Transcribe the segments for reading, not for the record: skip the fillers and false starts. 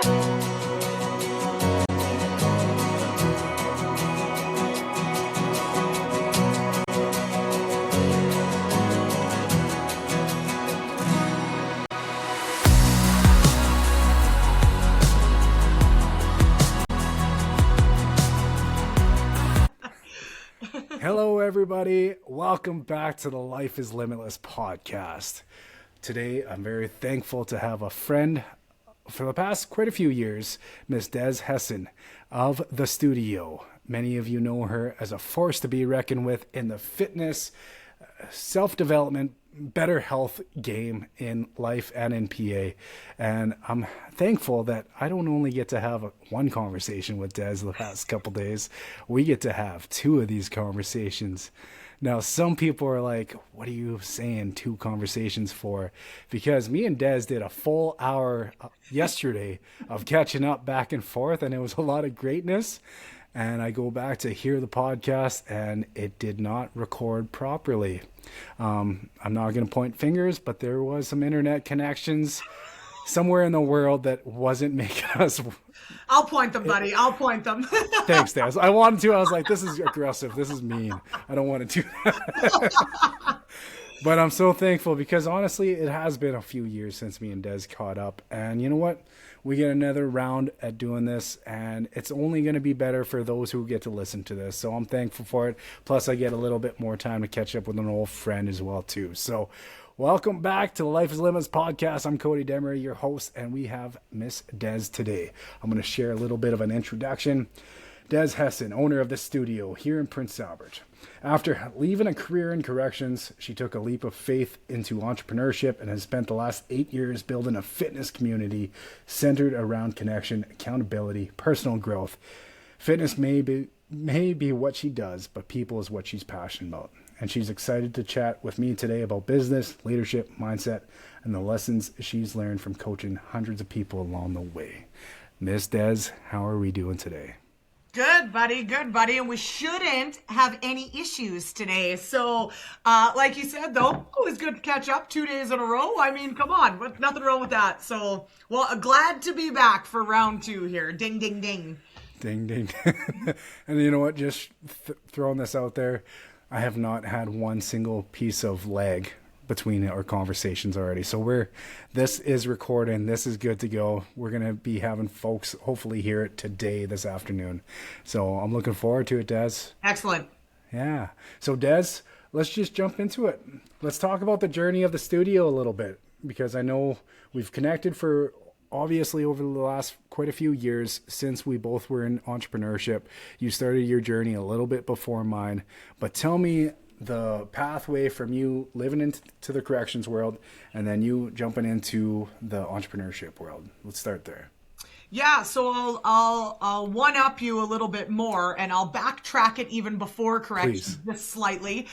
Hello, everybody. Welcome back to the Life is Limitless podcast. Today, I'm very thankful to have a friend for the past quite a few years, Miss Dez Hesson of The Studio. Many of you know her as a force to be reckoned with in the fitness, self-development, better health game in life and in PA. And I'm thankful that I don't only get to have one conversation with Dez the past couple days. We get to have two of these conversations. Now, some people are like, what are you saying 2 conversations for? Because me and Dez did a full hour yesterday of catching up back and forth, and it was a lot of greatness. And I go back to hear the podcast, and it did not record properly. I'm not going to point fingers, but there was some internet connections somewhere in the world that wasn't making us. I'll point them, buddy. I'll point them. Thanks, Dez. I wanted to. I was like, this is aggressive. This is mean. I don't want to do that. But I'm so thankful because honestly, it has been a few years since me and Dez caught up. And you know what? We get another round at doing this, and it's only going to be better for those who get to listen to this. So I'm thankful for it. Plus, I get a little bit more time to catch up with an old friend as well, too. So welcome back to the Life is Limitless podcast. I'm Cody Demerais, your host, and we have Miss Dez today. I'm going to share a little bit of an introduction. Dez Hesson, owner of The Studio here in Prince Albert. After leaving a career in corrections, she took a leap of faith into entrepreneurship and has spent the last 8 years building a fitness community centered around connection, accountability, personal growth. Fitness may be what she does, but people is what she's passionate about. And she's excited to chat with me today about business, leadership, mindset, and the lessons she's learned from coaching hundreds of people along the way. Miss Dez, how are we doing today? Good, buddy. Good, buddy. And we shouldn't have any issues today. So, like you said, though, always good to catch up 2 days in a row. I mean, come on. Nothing wrong with that. So, well, glad to be back for round 2 here. Ding, ding, ding. Ding, ding. And you know what? Just throwing this out there, I have not had one single piece of lag between our conversations already. So this is recording. This is good to go. We're going to be having folks hopefully hear it today, this afternoon. So I'm looking forward to it, Dez. Excellent. Yeah. So Dez, let's just jump into it. Let's talk about the journey of The Studio a little bit, because I know we've connected for obviously over the last quite a few years since we both were in entrepreneurship. You started your journey a little bit before mine, but tell me the pathway from you living into the corrections world and then you jumping into the entrepreneurship world. Let's start there. Yeah, so I'll one up you a little bit more, and I'll backtrack it even before corrections just slightly.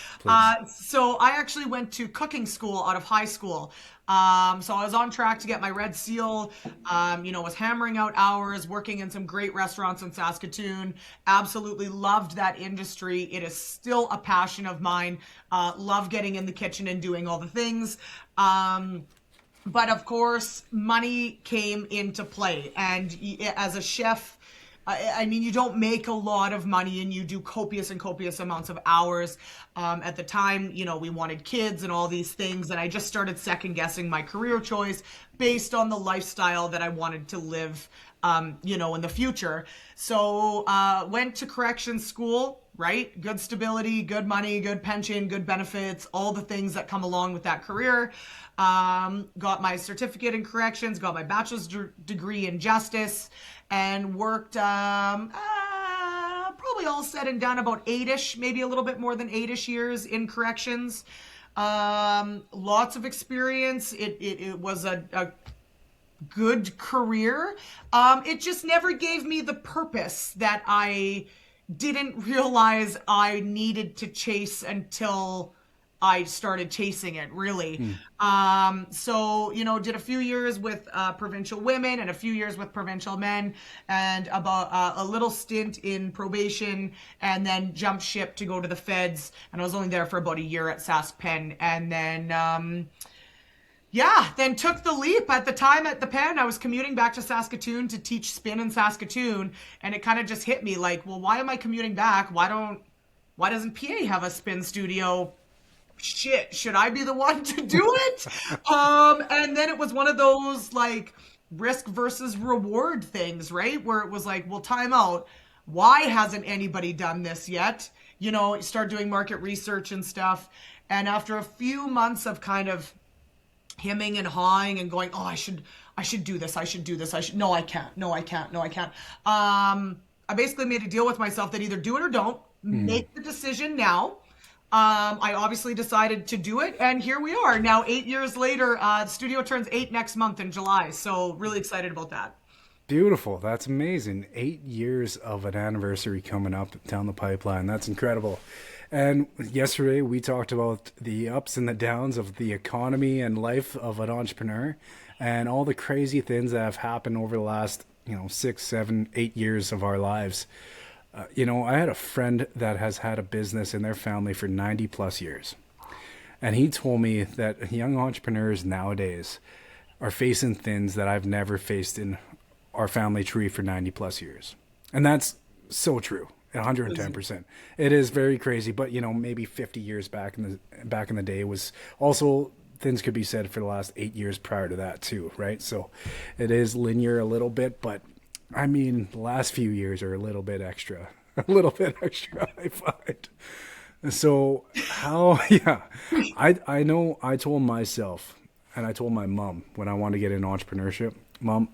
So I actually went to cooking school out of high school. So I was on track to get my Red Seal, was hammering out hours, working in some great restaurants in Saskatoon. Absolutely loved that industry. It is still a passion of mine. Love getting in the kitchen and doing all the things. But of course, money came into play. And as a chef, I mean, you don't make a lot of money and you do copious and copious amounts of hours. At the time, we wanted kids and all these things. And I just started second guessing my career choice based on the lifestyle that I wanted to live, in the future. So went to corrections school, right? Good stability, good money, good pension, good benefits, all the things that come along with that career. Got my certificate in corrections, got my bachelor's degree in justice, and worked probably all said and done about 8-ish, maybe a little bit more than 8-ish years in corrections. Lots of experience. It was a good career. It just never gave me the purpose that I didn't realize I needed to chase until I started chasing it, really. So, did a few years with provincial women and a few years with provincial men, and about a little stint in probation, and then jumped ship to go to the feds. And I was only there for about a year at Sask Penn. And then Yeah, then took the leap. At the time at the pen, I was commuting back to Saskatoon to teach spin in Saskatoon, and it kind of just hit me like, well, why am I commuting back? Why doesn't PA have a spin studio? Shit, should I be the one to do it? And then it was one of those like risk versus reward things, right? Where it was like, well, time out. Why hasn't anybody done this yet? You know, start doing market research and stuff. And after a few months of kind of hemming and hawing and going, oh, I should do this. I should do this. No, I can't. No, I can't. No, I can't. I basically made a deal with myself that either do it or don't. Make the decision now. I obviously decided to do it, and here we are now 8 years later. The studio turns 8 next month in July, so really excited about that. Beautiful. That's amazing. 8 years of an anniversary coming up down the pipeline. That's incredible. And yesterday we talked about the ups and the downs of the economy and life of an entrepreneur and all the crazy things that have happened over the last, 6, 7, 8 years of our lives. I had a friend that has had a business in their family for 90 plus years. And he told me that young entrepreneurs nowadays are facing things that I've never faced in our family tree for 90 plus years. And that's so true. 110%. It is very crazy, but maybe 50 years back in the day was also things could be said for the last 8 years prior to that too, right? So it is linear a little bit, but I mean, the last few years are a little bit extra, I find. So I know I told myself and I told my mom when I wanted to get into entrepreneurship, Mom,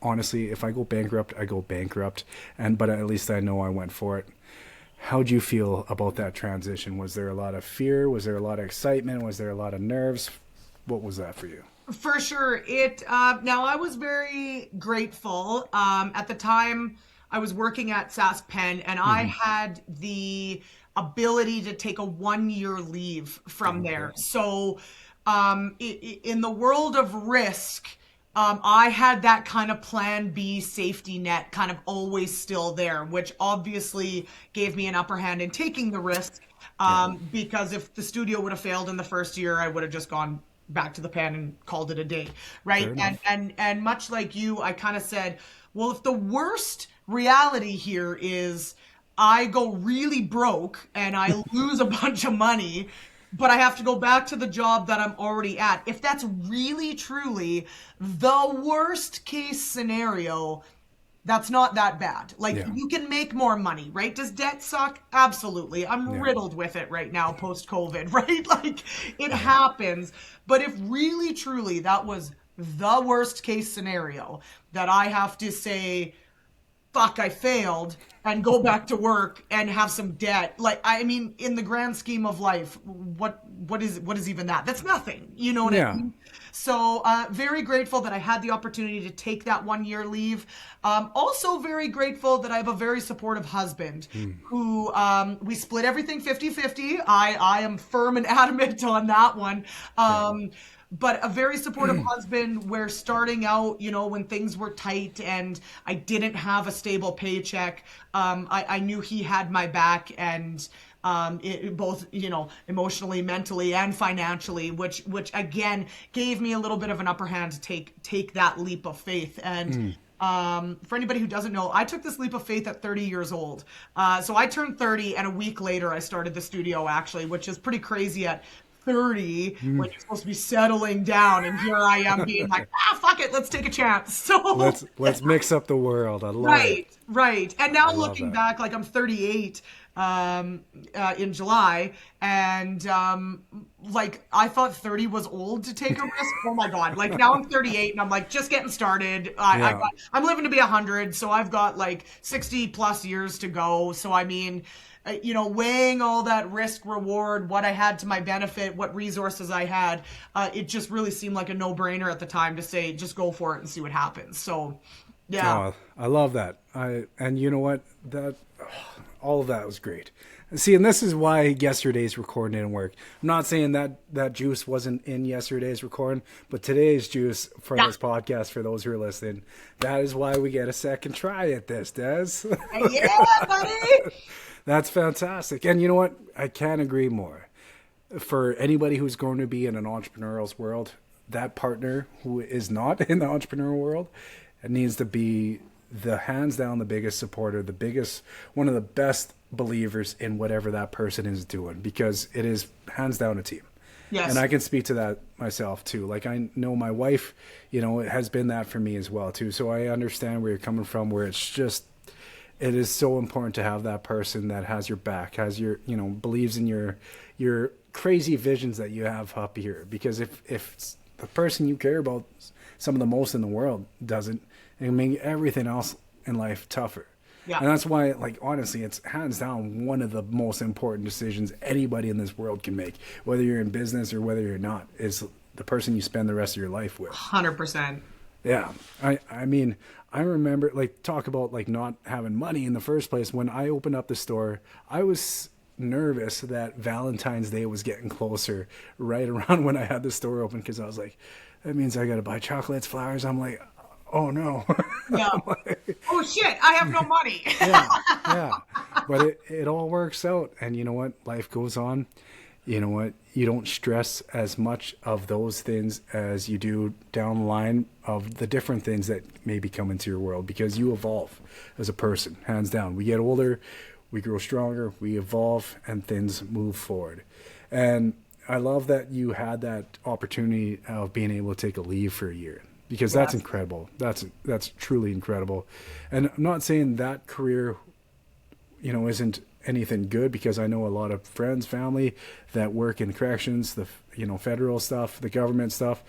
honestly, if I go bankrupt, I go bankrupt. But at least I know I went for it. How'd you feel about that transition? Was there a lot of fear? Was there a lot of excitement? Was there a lot of nerves? What was that for you? For sure. Now I was very grateful. At the time I was working at Sask Pen and I had the ability to take a 1-year leave from there. So, in the world of risk, I had that kind of plan B safety net kind of always still there, which obviously gave me an upper hand in taking the risk. Because if the studio would have failed in the first year, I would have just gone back to the pen and called it a day, right? And much like you, I kind of said, well, if the worst reality here is I go really broke and I lose a bunch of money, but I have to go back to the job that I'm already at. If that's really truly the worst case scenario, that's not that bad. You can make more money, right? Does debt suck? Absolutely. I'm riddled with it right now post-COVID, right? It happens. But if really truly that was the worst case scenario, that I have to say, fuck, I failed, and go back to work and have some debt. In the grand scheme of life, what is even that? That's nothing. You know what I mean? So very grateful that I had the opportunity to take that 1-year leave. Also very grateful that I have a very supportive husband who we split everything 50-50. I am firm and adamant on that one. But a very supportive husband where starting out, when things were tight and I didn't have a stable paycheck, I knew he had my back and both, emotionally, mentally, and financially, which again gave me a little bit of an upper hand to take that leap of faith. And for anybody who doesn't know, I took this leap of faith at 30 years old. So I turned 30 and a week later I started the studio actually, which is pretty crazy at 30 when you're supposed to be settling down, and here I am being like, fuck it, let's take a chance. So let's mix up the world. I love it. Right. And now looking back, I'm 38 in July, and I thought 30 was old to take a risk. Oh my god! Now I'm 38 and I'm just getting started. I'm living to be 100, so I've got 60 plus years to go. So I mean, weighing all that risk reward, what I had to my benefit, what resources I had, it just really seemed like a no-brainer at the time to say, just go for it and see what happens. So, yeah. Oh, I love that. And you know what? All of that was great. See, and this is why yesterday's recording didn't work. I'm not saying that juice wasn't in yesterday's recording, but today's juice for this podcast, for those who are listening, that is why we get a second try at this, Dez. Yeah, buddy! That's fantastic. And you know what? I can't agree more. For anybody who's going to be in an entrepreneurial world, that partner who is not in the entrepreneurial world, it needs to be the hands down the biggest supporter, the biggest, one of the best believers in whatever that person is doing, because it is hands down a team. Yes. And I can speak to that myself too. Like, I know my wife, you know, it has been that for me as well too. So I understand where you're coming from, where it's just, it is so important to have that person that has your back, has your, you know, believes in your crazy visions that you have up here. Because if the person you care about, some of the most in the world, doesn't, it can make everything else in life tougher. Yeah. And that's why, like, honestly, it's hands down one of the most important decisions anybody in this world can make, whether you're in business or whether you're not, is the person you spend the rest of your life with. 100%. Yeah. I mean, I remember, like, talk about, like, not having money in the first place. When I opened up the store, I was nervous that Valentine's Day was getting closer right around when I had the store open, because I was like, that means I got to buy chocolates, flowers. I'm like, oh no. Yeah. Like, oh shit, I have no money. yeah. But it all works out. And you know what? Life goes on. You know what? You don't stress as much of those things as you do down the line of the different things that maybe come into your world, because you evolve as a person, hands down. We get older, we grow stronger, we evolve, and things move forward. And I love that you had that opportunity of being able to take a leave for a year, because that's incredible. That's truly incredible. And I'm not saying that career, you know, isn't anything good, because I know a lot of friends, family that work in corrections, the, you know, federal stuff, the government stuff.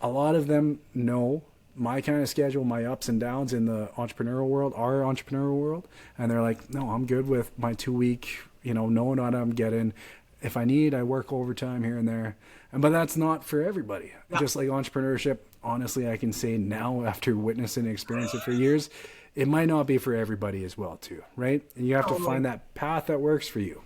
A lot of them know my kind of schedule, my ups and downs in the entrepreneurial world, our entrepreneurial world. And they're like, no, I'm good with my 2 week, you know, knowing what I'm getting. If I need, I work overtime here and there. But that's not for everybody. Yeah. Just like entrepreneurship, honestly, I can say now, after witnessing and experiencing it for years, it might not be for everybody as well too, right? And you have to find that path that works for you.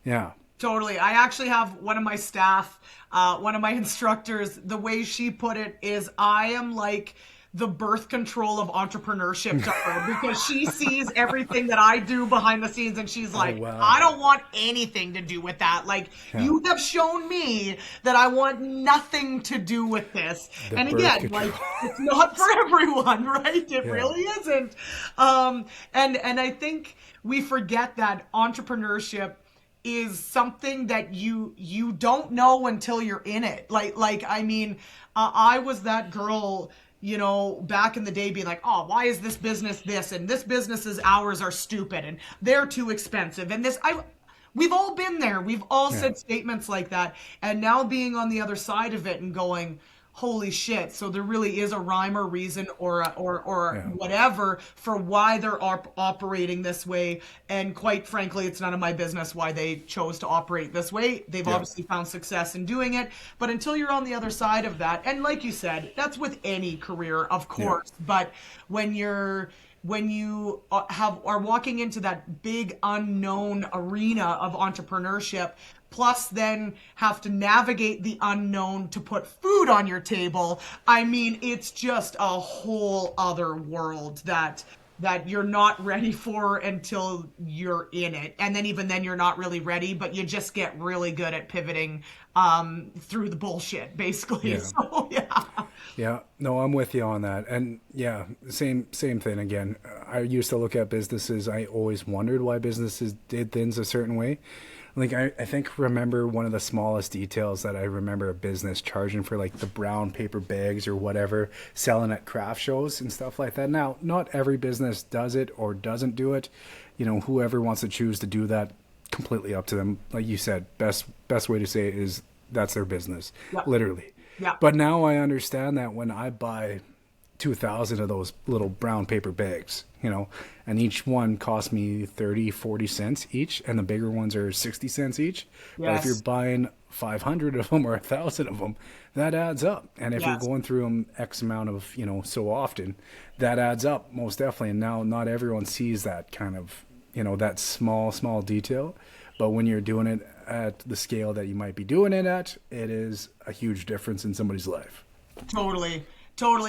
Yeah. Totally. I actually have one of my staff, one of my instructors, the way she put it is, I am like the birth control of entrepreneurship to her, because she sees everything that I do behind the scenes, and she's like, wow, I don't want anything to do with that. Like, you have shown me that I want nothing to do with this. And again, like, it's not for everyone, right? It really isn't. And I think we forget that entrepreneurship is something that you don't know until you're in it. Like I mean, I was that girl, you know, back in the day, being like, oh, why is this business this, and this business's hours are stupid and they're too expensive, and this, we've all been there. We've all said statements like that. And now being on the other side of it and going, holy shit, so there really is a rhyme or reason or whatever for why they're operating this way. And quite frankly, it's none of my business why they chose to operate this way. They've obviously found success in doing it. But until you're on the other side of that, and like you said, that's with any career, of course. But when you are walking into that big unknown arena of entrepreneurship, plus then have to navigate the unknown to put food on your table, I mean, it's just a whole other world that you're not ready for until you're in it. And then even then you're not really ready, but you just get really good at pivoting through the bullshit, basically. Yeah. So, Yeah, no, I'm with you on that. And yeah, same thing again. I used to look at businesses. I always wondered why businesses did things a certain way. Like, I remember one of the smallest details that I remember a business charging for, like, the brown paper bags or whatever, selling at craft shows and stuff like that. Now, not every business does it or doesn't do it. You know, whoever wants to choose to do that, completely up to them. Like you said, best way to say it is that's their business, literally. Yeah. But now I understand that when I buy 2,000 of those little brown paper bags, you know, and each one costs me 30, 40 cents each, and the bigger ones are 60 cents each. Yes. But if you're buying 500 of them or 1,000 of them, that adds up. And if you're going through them X amount of, you know, so often, that adds up most definitely. And now not everyone sees that kind of, you know, that small detail. But when you're doing it at the scale that you might be doing it at, it is a huge difference in somebody's life. Totally.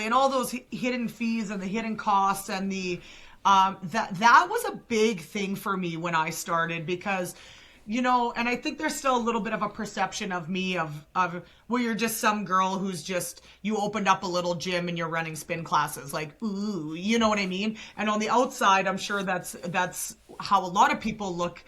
And all those hidden fees and the hidden costs and the that was a big thing for me when I started, because you know, and I think there's still a little bit of a perception of me of well, you're just some girl who's just, you opened up a little gym and you're running spin classes, like, ooh, you know what I mean? And on the outside, I'm sure that's how a lot of people look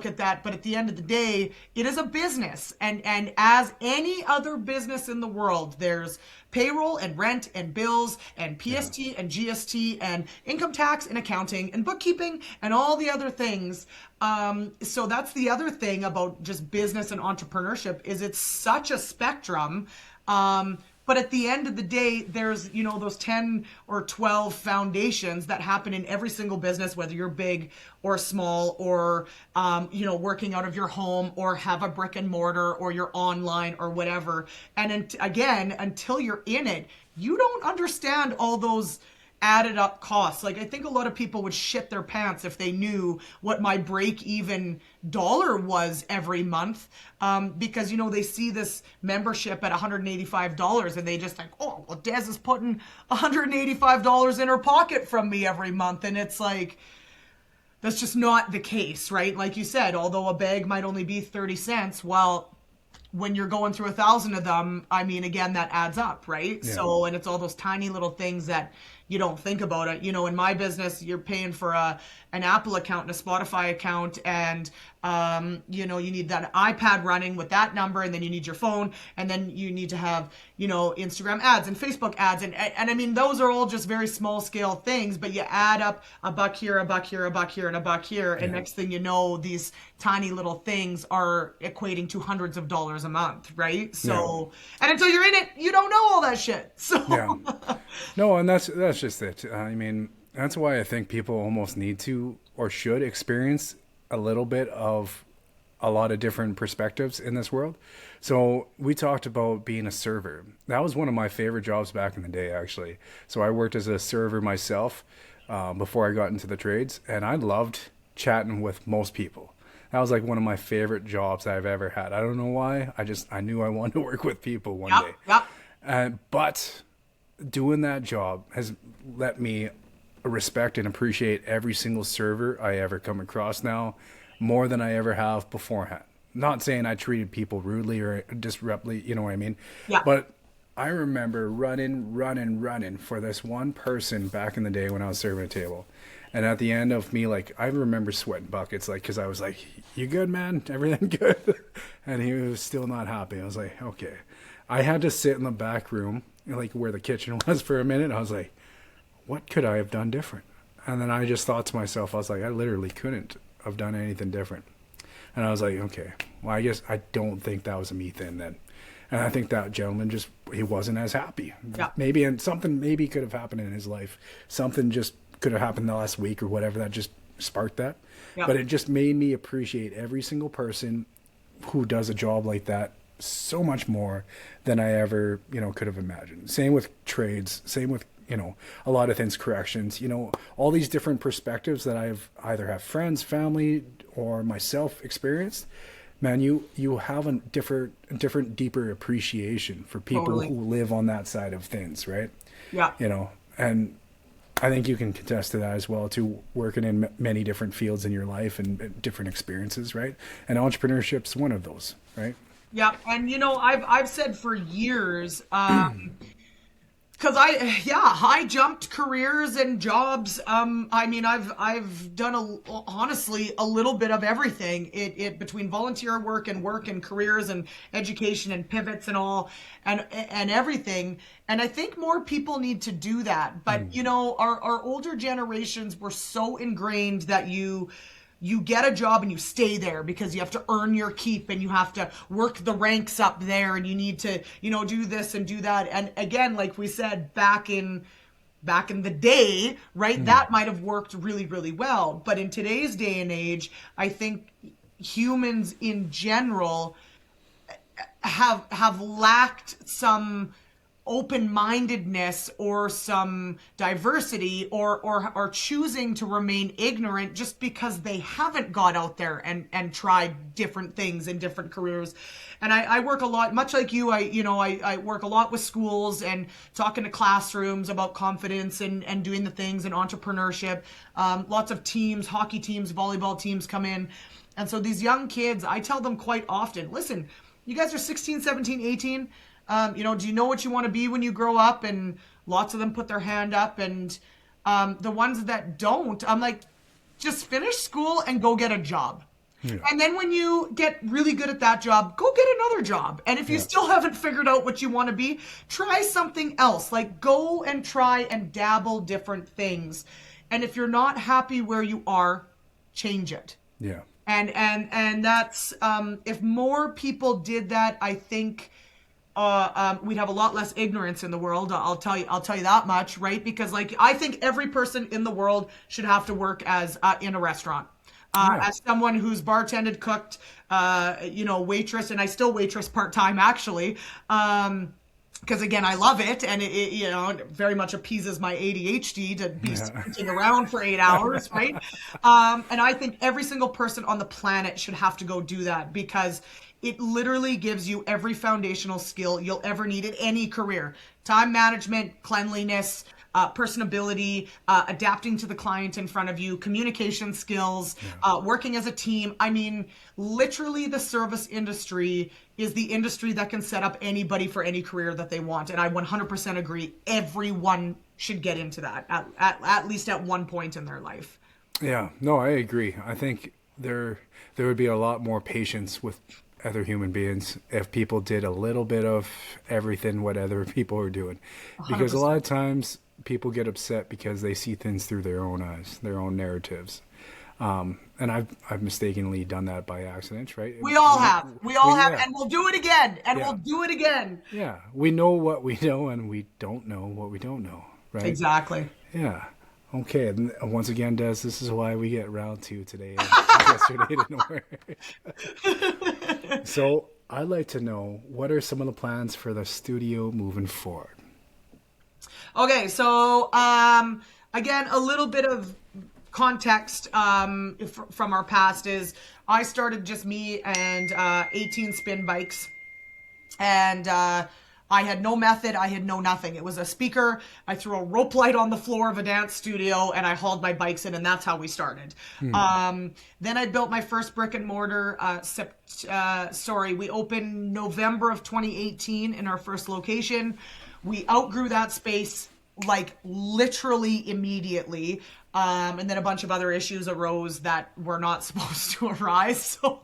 at that. But at the end of the day, it is a business, and as any other business in the world, there's payroll and rent and bills and PST and GST and income tax and accounting and bookkeeping and all the other things. So that's the other thing about just business and entrepreneurship, is it's such a spectrum. But at the end of the day, there's, you know, those 10 or 12 foundations that happen in every single business, whether you're big or small, or, you know, working out of your home, or have a brick and mortar, or you're online or whatever. And again, until you're in it, you don't understand all those added up costs. Like, I think a lot of people would shit their pants if they knew what my break even dollar was every month, because, you know, they see this membership at $185 and they just think, oh, well, Dez is putting $185 in her pocket from me every month. And it's like, that's just not the case, right? Like you said, although a bag might only be 30 cents, well, when you're going through 1,000 of them, I mean, again, that adds up, right? Yeah. So, and it's all those tiny little things that you don't think about it. You know, in my business, you're paying for an Apple account and a Spotify account, and you know, you need that iPad running with that number, and then you need your phone, and then you need to have, you know, Instagram ads and Facebook ads, and I mean, those are all just very small scale things, but you add up a buck here, a buck here, a buck here, and a buck here, and next thing you know, these tiny little things are equating to hundreds of dollars a month, right? So, and until you're in it, you don't know all that shit. So, no, and that's just it. I mean, that's why I think people almost need to or should experience a little bit of a lot of different perspectives in this world. So we talked about being a server. That was one of my favorite jobs back in the day, actually. So I worked as a server myself before I got into the trades, and I loved chatting with most people. That was like one of my favorite jobs I've ever had. I don't know why. I knew I wanted to work with people one day. But doing that job has let me respect and appreciate every single server I ever come across now, more than I ever have beforehand. Not saying I treated people rudely or disruptly, you know what I mean? Yeah. But I remember running for this one person back in the day when I was serving a table. And at the end of me, like, I remember sweating buckets, like, because I was like, you good, man? Everything good? And he was still not happy. I was like, okay. I had to sit in the back room, like where the kitchen was, for a minute. I was like, what could I have done different? And then I just thought to myself, I was like, I literally couldn't have done anything different. And I was like, okay, well, I guess I don't think that was a me thing then. And I think that gentleman just, he wasn't as happy. Yeah. Maybe, and something maybe could have happened in his life. Something just could have happened the last week or whatever that just sparked that. Yeah. But it just made me appreciate every single person who does a job like that so much more than I ever, you know, could have imagined. Same with trades, same with, you know, a lot of things, corrections, you know, all these different perspectives that I've either have friends, family, or myself experienced. Man, you have a different, deeper appreciation for people who live on that side of things, right? Yeah. You know, and I think you can contest to that as well, too, working in many different fields in your life and different experiences, right? And entrepreneurship's one of those, right? Yeah, and you know, I've said for years, because I jumped careers and jobs. I mean, I've done honestly a little bit of everything. It between volunteer work and careers and education and pivots and all and everything. And I think more people need to do that. But you know, our older generations were so ingrained that you get a job and you stay there because you have to earn your keep and you have to work the ranks up there and you need to, you know, do this and do that. And again, like we said, back in the day, right, that might have worked really, really well. But in today's day and age, I think humans in general have lacked some open-mindedness or some diversity or are choosing to remain ignorant just because they haven't got out there and tried different things in different careers. And I work a lot, much like you, I work a lot with schools and talking to classrooms about confidence and doing the things in entrepreneurship. Lots of teams, hockey teams, volleyball teams come in. And so these young kids, I tell them quite often, listen, you guys are 16, 17, 18. Do you know what you want to be when you grow up? And lots of them put their hand up. And the ones that don't, I'm like, just finish school and go get a job. Yeah. And then when you get really good at that job, go get another job. And if you still haven't figured out what you want to be, try something else. Like, go and try and dabble different things. And if you're not happy where you are, change it. Yeah. And that's if more people did that, I think we'd have a lot less ignorance in the world. I'll tell you that much, right? Because like, I think every person in the world should have to work as in a restaurant. As someone who's bartended, cooked, waitress, and I still waitress part-time actually. Because again, I love it, and it very much appeases my ADHD to be sitting around for 8 hours, right? And I think every single person on the planet should have to go do that, because it literally gives you every foundational skill you'll ever need in any career: time management, cleanliness, personability, adapting to the client in front of you, communication skills, working as a team. I mean, literally the service industry is the industry that can set up anybody for any career that they want. And I 100% agree. Everyone should get into that at least at one point in their life. Yeah, no, I agree. I think there would be a lot more patience with other human beings if people did a little bit of everything what other people are doing. Because 100%. A lot of times people get upset because they see things through their own eyes, their own narratives. And I've mistakenly done that by accident, right? We all have, and we'll do it again, and we'll do it again. Yeah, we know what we know, and we don't know what we don't know, right? Exactly. Yeah. Okay, and once again, Dez, this is why we get round 2 today. Yesterday didn't work. So I'd like to know, what are some of the plans for the studio moving forward? Okay, so again, a little bit of context from our past is I started just me and 18 spin bikes, and I had no method. I had no nothing. It was a speaker. I threw a rope light on the floor of a dance studio, and I hauled my bikes in, and that's how we started. Then I built my first brick and mortar. We opened November of 2018 in our first location. We outgrew that space like literally immediately. And then a bunch of other issues arose that were not supposed to arise. So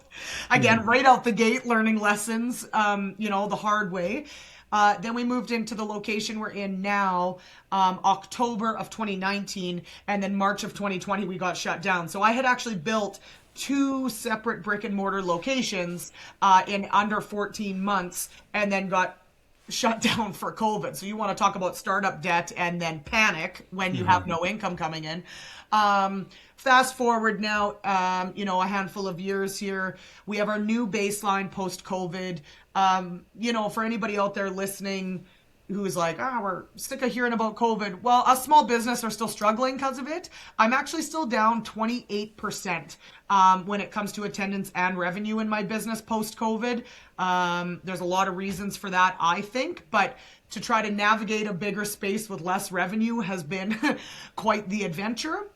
again, right out the gate, learning lessons, the hard way. Then we moved into the location we're in now, October of 2019, and then March of 2020, we got shut down. So I had actually built 2 separate brick and mortar locations in under 14 months, and then got shut down for COVID. So you want to talk about startup debt and then panic when you have no income coming in. Fast forward now, a handful of years here, we have our new baseline post-COVID. For anybody out there listening who's like, we're sick of hearing about COVID. Well, us small business are still struggling because of it. I'm actually still down 28% when it comes to attendance and revenue in my business post-COVID. There's a lot of reasons for that, I think, but to try to navigate a bigger space with less revenue has been quite the adventure.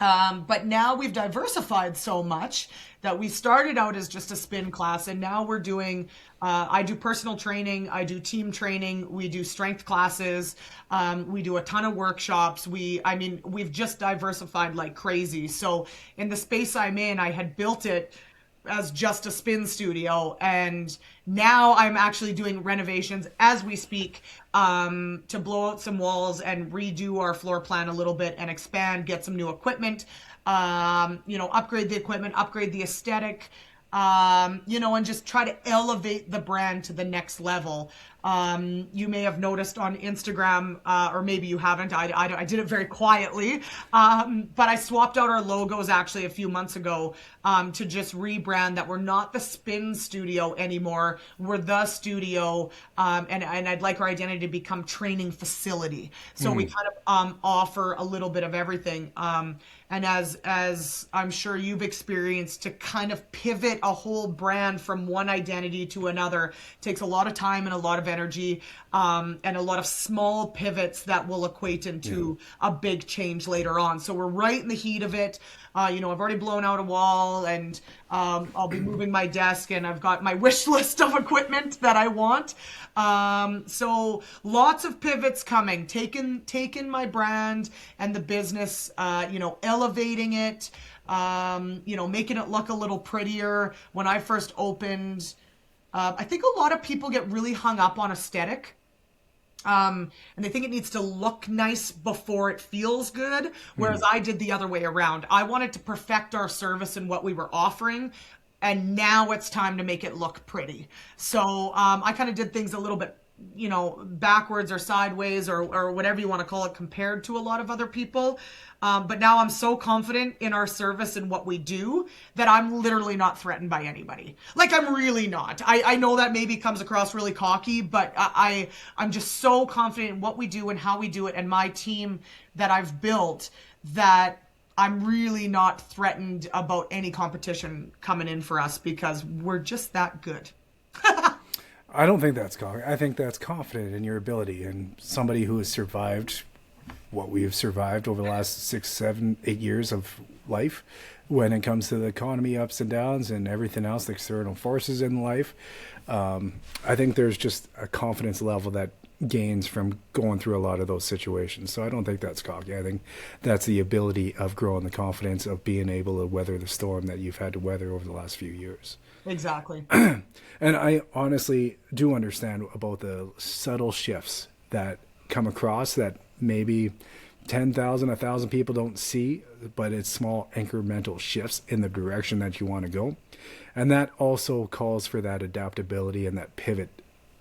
But now we've diversified so much that we started out as just a spin class, and now we're doing, I do personal training, I do team training, we do strength classes, we do a ton of workshops. We've just diversified like crazy. So in the space I'm in, I had built it as just a spin studio, and now I'm actually doing renovations as we speak to blow out some walls and redo our floor plan a little bit and expand, get some new equipment, upgrade the equipment, upgrade the aesthetic, and just try to elevate the brand to the next level. You may have noticed on Instagram, or maybe you haven't, I did it very quietly, but I swapped out our logos actually a few months ago to just rebrand that we're not the spin studio anymore, we're the studio, and I'd like our identity to become training facility. So we kind of offer a little bit of everything. And as I'm sure you've experienced, to kind of pivot a whole brand from one identity to another takes a lot of time and a lot of of energy, and a lot of small pivots that will equate into a big change later on. So we're right in the heat of it. I've already blown out a wall, and I'll be moving my desk, and I've got my wish list of equipment that I want. So lots of pivots coming, taking my brand and the business, elevating it, making it look a little prettier. When I first opened, I think a lot of people get really hung up on aesthetic. And they think it needs to look nice before it feels good, whereas I did the other way around. I wanted to perfect our service and what we were offering, and now it's time to make it look pretty. So I kind of did things a little bit, backwards or sideways or whatever you want to call it, compared to a lot of other people. But now I'm so confident in our service and what we do that I'm literally not threatened by anybody. Like, I'm really not. I know that maybe comes across really cocky, but I'm just so confident in what we do and how we do it, and my team that I've built, that I'm really not threatened about any competition coming in for us, because we're just that good. I don't think that's cocky. I think that's confident in your ability, and somebody who has survived what we have survived over the last 6, 7, 8 years of life when it comes to the economy ups and downs and everything else, the external forces in life. I think there's just a confidence level that gains from going through a lot of those situations. So I don't think that's cocky. I think that's the ability of growing the confidence of being able to weather the storm that you've had to weather over the last few years. Exactly. And I honestly do understand about the subtle shifts that come across that maybe 10,000, 1,000 people don't see, but it's small incremental shifts in the direction that you want to go. And that also calls for that adaptability and that pivot,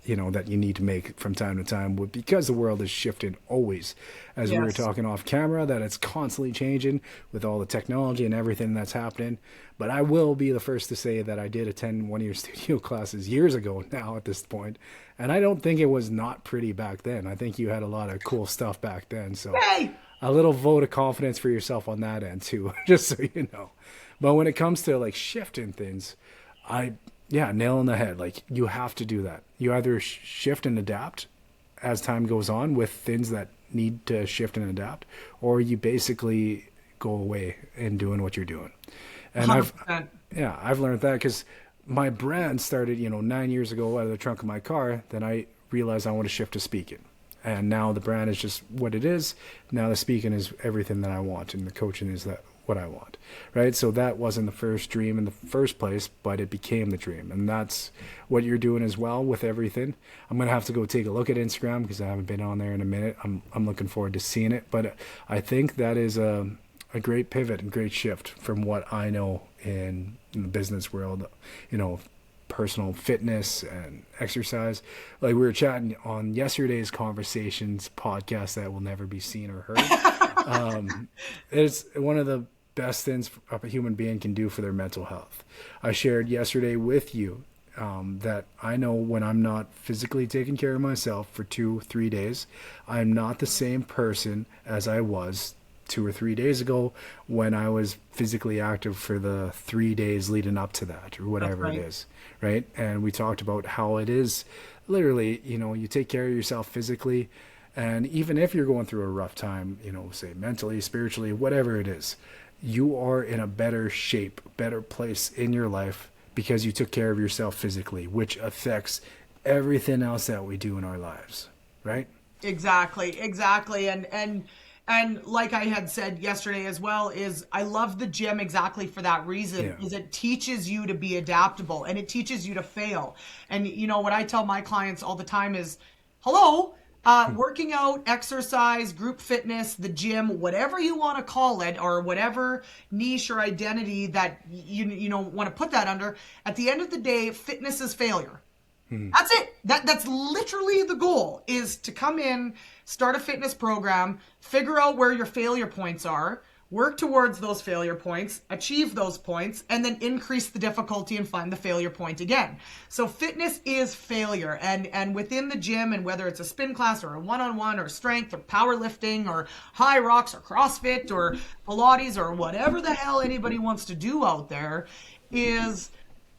that you need to make from time to time, because the world is shifting always. As we were talking off camera, that it's constantly changing with all the technology and everything that's happening. But I will be the first to say that I did attend one of your studio classes years ago now at this point, and I don't think it was not pretty back then. I think you had a lot of cool stuff back then. So a little vote of confidence for yourself on that end too, just so you know. But when it comes to like shifting things, nail on the head. Like, you have to do that. You either shift and adapt as time goes on with things that need to shift and adapt, or you basically go away in doing what you're doing. And 100%. I've learned that because my brand started, 9 years ago out of the trunk of my car. Then I realized I want to shift to speaking. And now the brand is just what it is. Now the speaking is everything that I want, and the coaching is what I want, right? So that wasn't the first dream in the first place, but it became the dream. And that's what you're doing as well with everything. I'm going to have to go take a look at Instagram because I haven't been on there in a minute. I'm looking forward to seeing it. But I think that is a great pivot and great shift from what I know in the business world, personal fitness and exercise. Like, we were chatting on yesterday's Conversations podcast that will never be seen or heard. It's one of the best things a human being can do for their mental health. I shared yesterday with you that I know when I'm not physically taking care of myself for 2-3 days, I'm not the same person as I was 2 or 3 days ago when I was physically active for the 3 days leading up to that, or whatever it is, right? And we talked about how it is literally, you take care of yourself physically, and even if you're going through a rough time, say mentally, spiritually, whatever it is, you are in a better shape, better place in your life because you took care of yourself physically, which affects everything else that we do in our lives, right? Exactly. And like I had said yesterday as well, is I love the gym exactly for that reason, is it teaches you to be adaptable, and it teaches you to fail. And what I tell my clients all the time is, hello, working out, exercise, group fitness, the gym, whatever you want to call it, or whatever niche or identity that you want to put that under, at the end of the day, fitness is failure. That's it. That's literally the goal, is to come in, start a fitness program, figure out where your failure points are, work towards those failure points, achieve those points, and then increase the difficulty and find the failure point again. So fitness is failure. And within the gym, and whether it's a spin class or a one-on-one or strength or powerlifting or high rocks or CrossFit or Pilates or whatever the hell anybody wants to do out there, is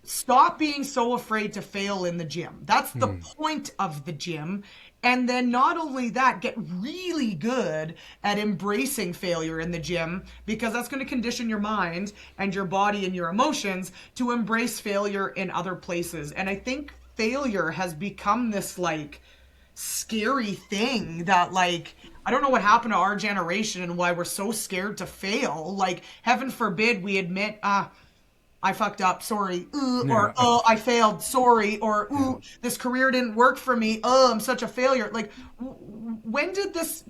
stop being so afraid to fail in the gym. That's the point of the gym. And then not only that, get really good at embracing failure in the gym, because that's going to condition your mind and your body and your emotions to embrace failure in other places. And I think failure has become this like scary thing that like, I don't know what happened to our generation and why we're so scared to fail. Like, heaven forbid we admit, I fucked up, sorry, or oh, I failed, sorry, or ooh, this career didn't work for me, oh, I'm such a failure. Like, when did this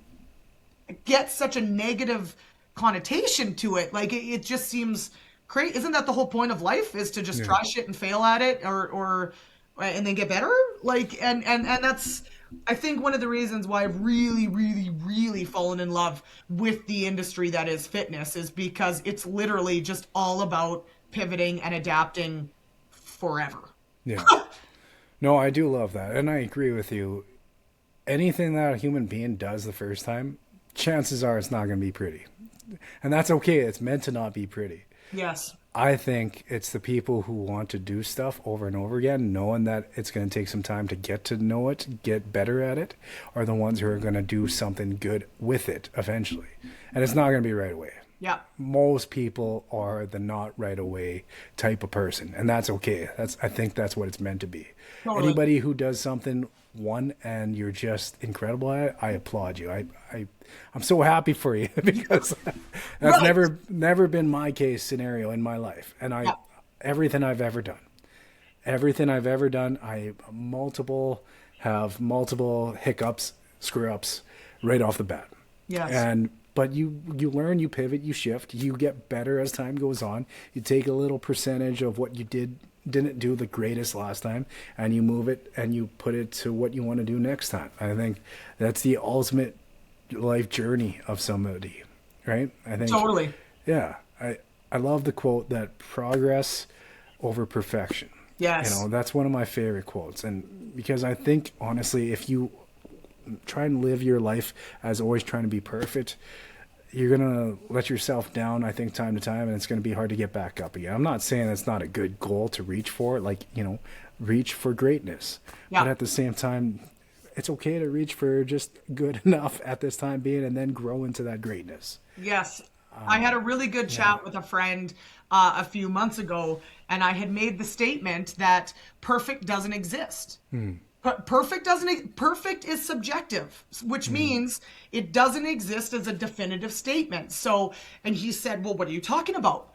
get such a negative connotation to it? Like, it just seems crazy. Isn't that the whole point of life, is to just try shit and fail at it, or and then get better? Like, and that's, I think, one of the reasons why I've really, really, really fallen in love with the industry that is fitness, is because it's literally just all about pivoting and adapting forever. Yeah. No, I do love that. And I agree with you. Anything that a human being does the first time, chances are it's not going to be pretty. And that's okay. It's meant to not be pretty. Yes. I think it's the people who want to do stuff over and over again, knowing that it's going to take some time to get to know it, get better at it, are the ones who are going to do something good with it eventually. And it's not going to be right away. Yeah. Most people are the not right away type of person, and that's okay. I think that's what it's meant to be. Totally. Anybody who does something and you're just incredible at it, I applaud you. I'm so happy for you, because that's never been my case scenario in my life. And everything I've ever done, I have multiple hiccups, screw ups right off the bat. Yes. But you learn, you pivot, you shift, you get better as time goes on. You take a little percentage of what you didn't do the greatest last time, and you move it and you put it to what you want to do next time. I think that's the ultimate life journey of somebody, right? I think totally. Yeah. I love the quote that progress over perfection. Yes. That's one of my favorite quotes. And because I think, honestly, if you try and live your life as always trying to be perfect, you're going to let yourself down, I think, time to time, and it's going to be hard to get back up again. I'm not saying it's not a good goal to reach for, like, reach for greatness. Yeah. But at the same time, it's okay to reach for just good enough at this time being, and then grow into that greatness. Yes. I had a really good chat with a friend a few months ago, and I had made the statement that perfect doesn't exist. Perfect is subjective, which means it doesn't exist as a definitive statement. So, and he said, well, what are you talking about?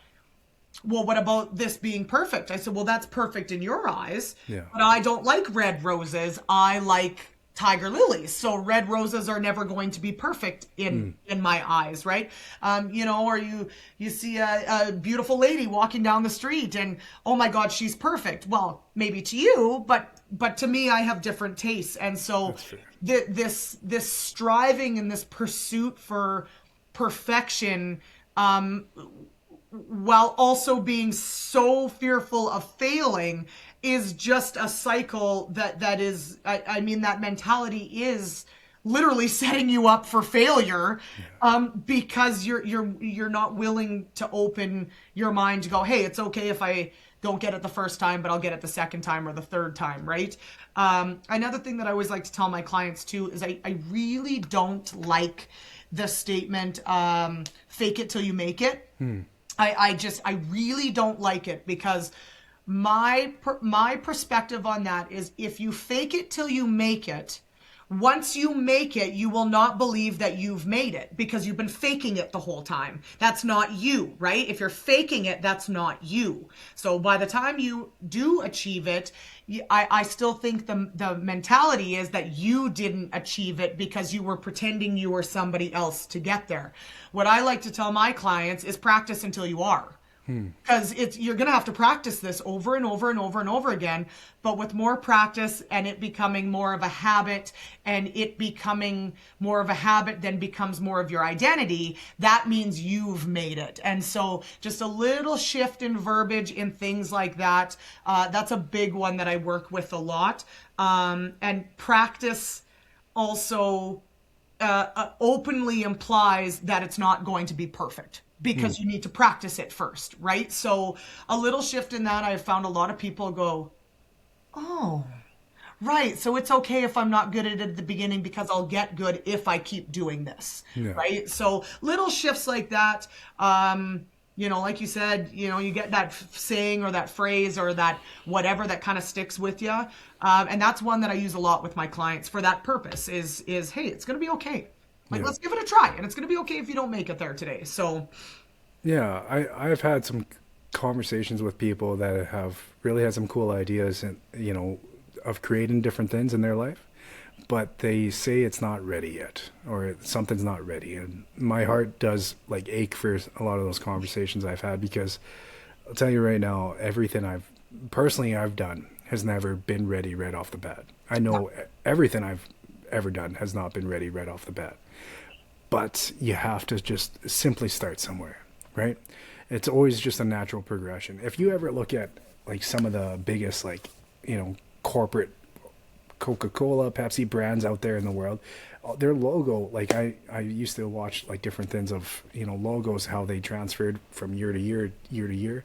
Well, what about this being perfect? I said, well, that's perfect in your eyes, but I don't like red roses. I like tiger lilies. So red roses are never going to be perfect in my eyes, right? Or you see a beautiful lady walking down the street and, oh my God, she's perfect. Well, maybe to you, but to me, I have different tastes. And so this striving and this pursuit for perfection, while also being so fearful of failing, is just a cycle that is, that mentality is literally setting you up for failure, because you're not willing to open your mind to go, hey, it's okay if I don't get it the first time, but I'll get it the second time or the third time, right? Another thing that I always like to tell my clients too is I really don't like the statement, fake it till you make it. I really don't like it, because my perspective on that is, if you fake it till you make it, once you make it, you will not believe that you've made it, because you've been faking it the whole time. That's not you, right? If you're faking it, that's not you. So by the time you do achieve it, I still think the mentality is that you didn't achieve it because you were pretending you were somebody else to get there. What I like to tell my clients is practice until you are. Because you're going to have to practice this over and over and over and over again, but with more practice and it becoming more of a habit, and it becoming more of a habit then becomes more of your identity, that means you've made it. And so just a little shift in verbiage in things like that, that's a big one that I work with a lot. And practice also openly implies that it's not going to be perfect. because you need to practice it first, right? So a little shift in that, I've found a lot of people go, oh, right. So it's okay if I'm not good at it at the beginning because I'll get good if I keep doing this, right? So little shifts like that, like you said, you get that saying or that phrase or that whatever that kind of sticks with you. And that's one that I use a lot with my clients for that purpose is, hey, it's going to be okay. Like, let's give it a try. And it's going to be okay if you don't make it there today. So. Yeah, I've had some conversations with people that have really had some cool ideas and, of creating different things in their life, but they say it's not ready yet or something's not ready. And my heart does like ache for a lot of those conversations I've had, because I'll tell you right now, everything I've done has never been ready right off the bat. I know everything I've ever done has not been ready right off the bat, but you have to just simply start somewhere, right? It's always just a natural progression. If you ever look at like some of the biggest, like, corporate Coca-Cola, Pepsi brands out there in the world, their logo, like I used to watch like different things of, logos, how they transferred from year to year.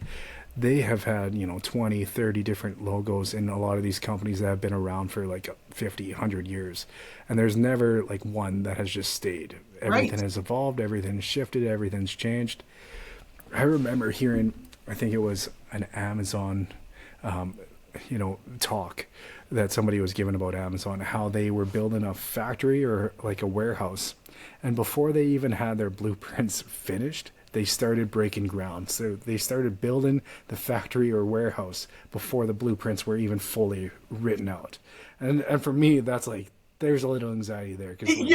They have had, 20, 30 different logos in a lot of these companies that have been around for like 50, 100 years. And there's never like one that has just stayed. Everything has evolved, everything's shifted, everything's changed. I remember hearing, I think it was an Amazon, talk that somebody was giving about Amazon, how they were building a factory or like a warehouse. And before they even had their blueprints finished, they started breaking ground. So they started building the factory or warehouse before the blueprints were even fully written out. And for me, that's like, there's a little anxiety there. Cause like,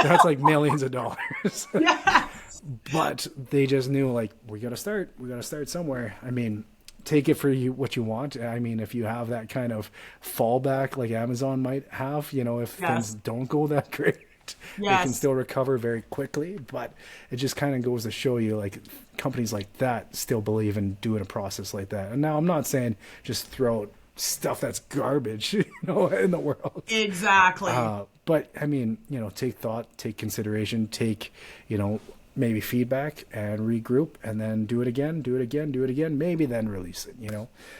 that's like millions of dollars. Yes. But they just knew, like, we got to start somewhere. I mean, take it for what you want. I mean, if you have that kind of fallback like Amazon might have, if things don't go that great, they can still recover very quickly. But it just kind of goes to show you, like, companies like that still believe in doing a process like that. And now I'm not saying just throw out stuff that's garbage, in the world. Exactly. But I mean, take thought, take consideration, take, maybe feedback and regroup, and then do it again, maybe then release it,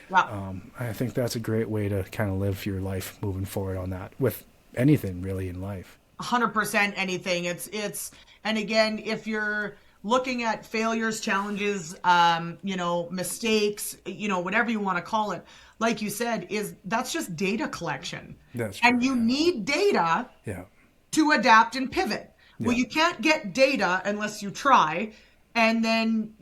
Wow. I think that's a great way to kind of live your life moving forward on that, with anything really in life. 100% anything. It's, and again, if you're looking at failures, challenges, mistakes, whatever you want to call it, like you said, that's just data collection. That's true. And you need data to adapt and pivot. Well, you can't get data unless you try, and then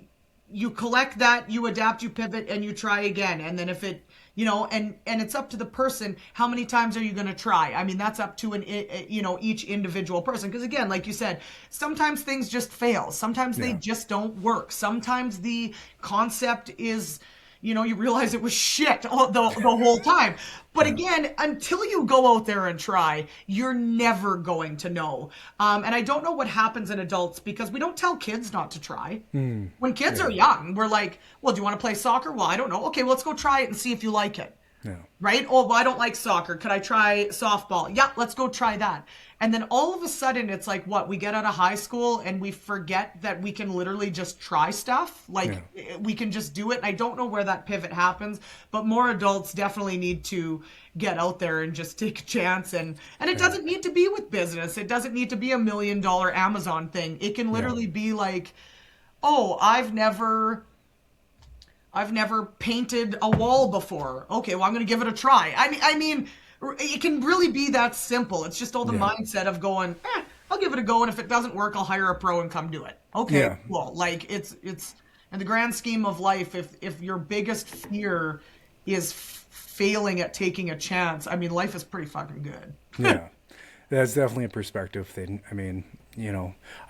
you collect that, you adapt, you pivot, and you try again. And then if it, and it's up to the person, how many times are you going to try? I mean, that's up to each individual person. Because again, like you said, sometimes things just fail. Sometimes they just don't work. Sometimes the concept is, you realize it was shit the whole time. But again, until you go out there and try, you're never going to know. And I don't know what happens in adults, because we don't tell kids not to try. When kids are young, we're like, well, do you want to play soccer? Well, I don't know. Okay, well, let's go try it and see if you like it. Right? Oh, well, I don't like soccer. Could I try softball? Yeah, let's go try that. And then all of a sudden, it's like, what? We get out of high school and we forget that we can literally just try stuff. Like, we can just do it. And I don't know where that pivot happens, but more adults definitely need to get out there and just take a chance. And it doesn't need to be with business. It doesn't need to be $1 million Amazon thing. It can literally be like, oh, I've never painted a wall before. Okay, well, I'm going to give it a try. I mean, it can really be that simple. It's just all the mindset of going, I'll give it a go, and if it doesn't work, I'll hire a pro and come do it. Okay, cool. Like, it's in the grand scheme of life, if your biggest fear is failing at taking a chance, I mean, life is pretty fucking good. Yeah, that's definitely a perspective thing. I mean,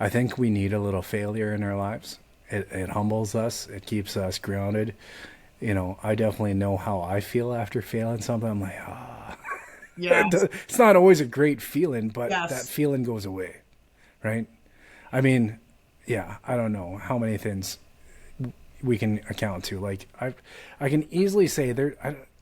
I think we need a little failure in our lives. It humbles us. It keeps us grounded. I definitely know how I feel after failing something. I'm like, it's not always a great feeling, but that feeling goes away, right? I mean, I don't know how many things we can account to. Like, I can easily say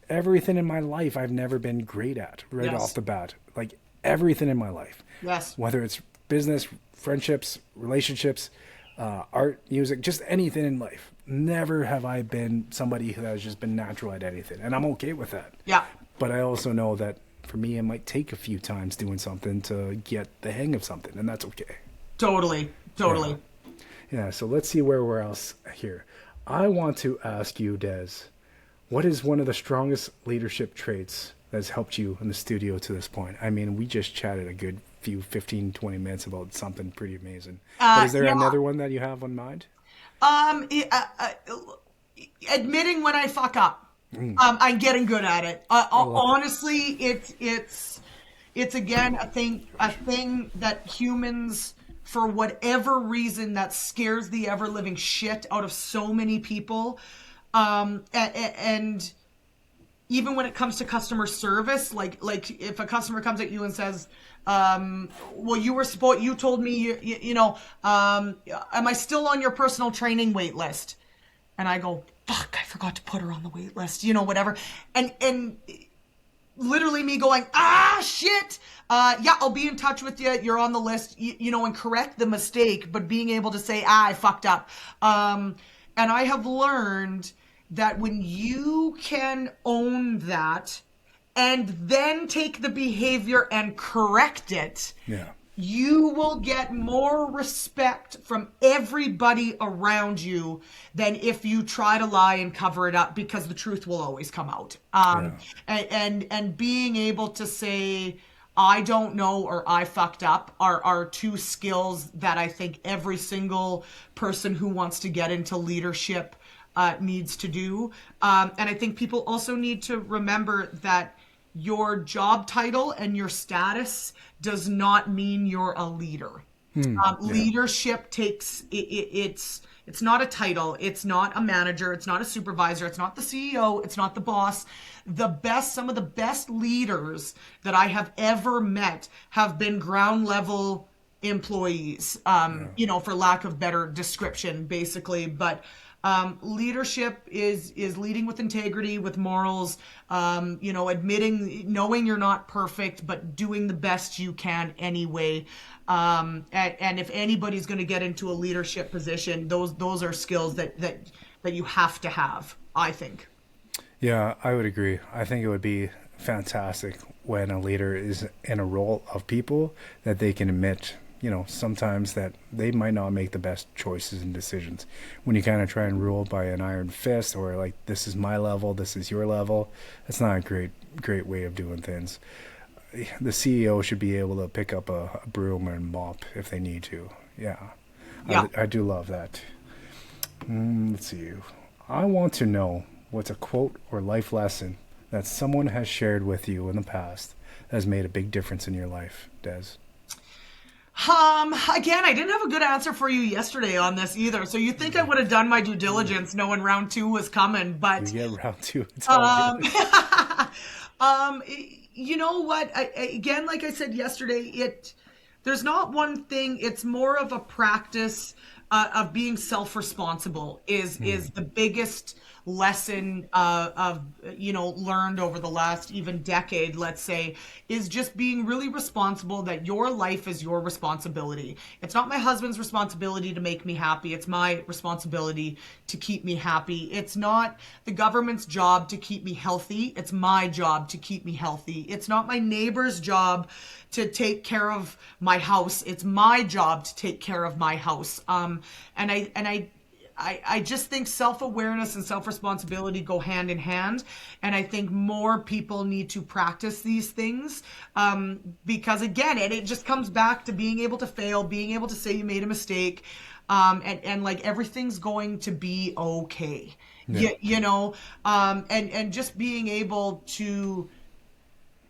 everything in my life I've never been great at off the bat. Like, everything in my life. Yes. Whether it's business, friendships, relationships, art, music, just anything in life. Never have I been somebody who has just been natural at anything, and I'm okay with that. Yeah. But I also know that for me, it might take a few times doing something to get the hang of something, and that's okay. Totally. Totally. Yeah, so let's see where we're else here. I want to ask you, Dez, what is one of the strongest leadership traits that's helped you in the studio to this point? I mean, we just chatted a good few 15, 20 minutes about something pretty amazing. But is there another one that you have on mind? Admitting when I fuck up. I'm getting good at it. Honestly, it's again a thing that humans, for whatever reason, that scares the ever living shit out of so many people. And even when it comes to customer service, like if a customer comes at you and says, well, you told me, am I still on your personal training wait list? And I go, fuck, I forgot to put her on the wait list, whatever. And literally me going, shit. Yeah, I'll be in touch with you. You're on the list, and correct the mistake, but being able to say, I fucked up. And I have learned that when you can own that and then take the behavior and correct it, you will get more respect from everybody around you than if you try to lie and cover it up, because the truth will always come out. And being able to say, I don't know, or I fucked up are two skills that I think every single person who wants to get into leadership needs to do. And I think people also need to remember that your job title and your status does not mean you're a leader. Leadership takes, it's not a title. It's not a manager. It's not a supervisor. It's not the CEO. It's not the boss. Some of the best leaders that I have ever met have been ground level employees, for lack of better description, basically. But leadership is leading with integrity, with morals, admitting, knowing you're not perfect, but doing the best you can anyway. And if anybody's going to get into a leadership position, those are skills that you have to have, I think. Yeah, I would agree. I think it would be fantastic when a leader is in a role of people that they can admit, sometimes that they might not make the best choices and decisions. When you kind of try and rule by an iron fist, or like, this is my level, this is your level, that's not a great way of doing things. The CEO should be able to pick up a broom and mop if they need to. Yeah. I do love that. Let's see. I want to know what's a quote or life lesson that someone has shared with you in the past that has made a big difference in your life, Dez. Again, I didn't have a good answer for you yesterday on this either. So you think I would have done my due diligence knowing round 2 was coming, but you get round 2. It's all good. You know what? Again, like I said yesterday, there's not one thing. It's more of a practice of being self-responsible is the biggest lesson of learned over the last even decade, let's say, is just being really responsible, that your life is your responsibility. It's not my husband's responsibility to make me happy. It's my responsibility to keep me happy. It's not the government's job to keep me healthy. It's my job to keep me healthy. It's not my neighbor's job to take care of my house. It's my job to take care of my house. I just think self-awareness and self-responsibility go hand in hand. And I think more people need to practice these things because, again, it just comes back to being able to fail, being able to say you made a mistake, and like everything's going to be okay. Yeah. And just being able to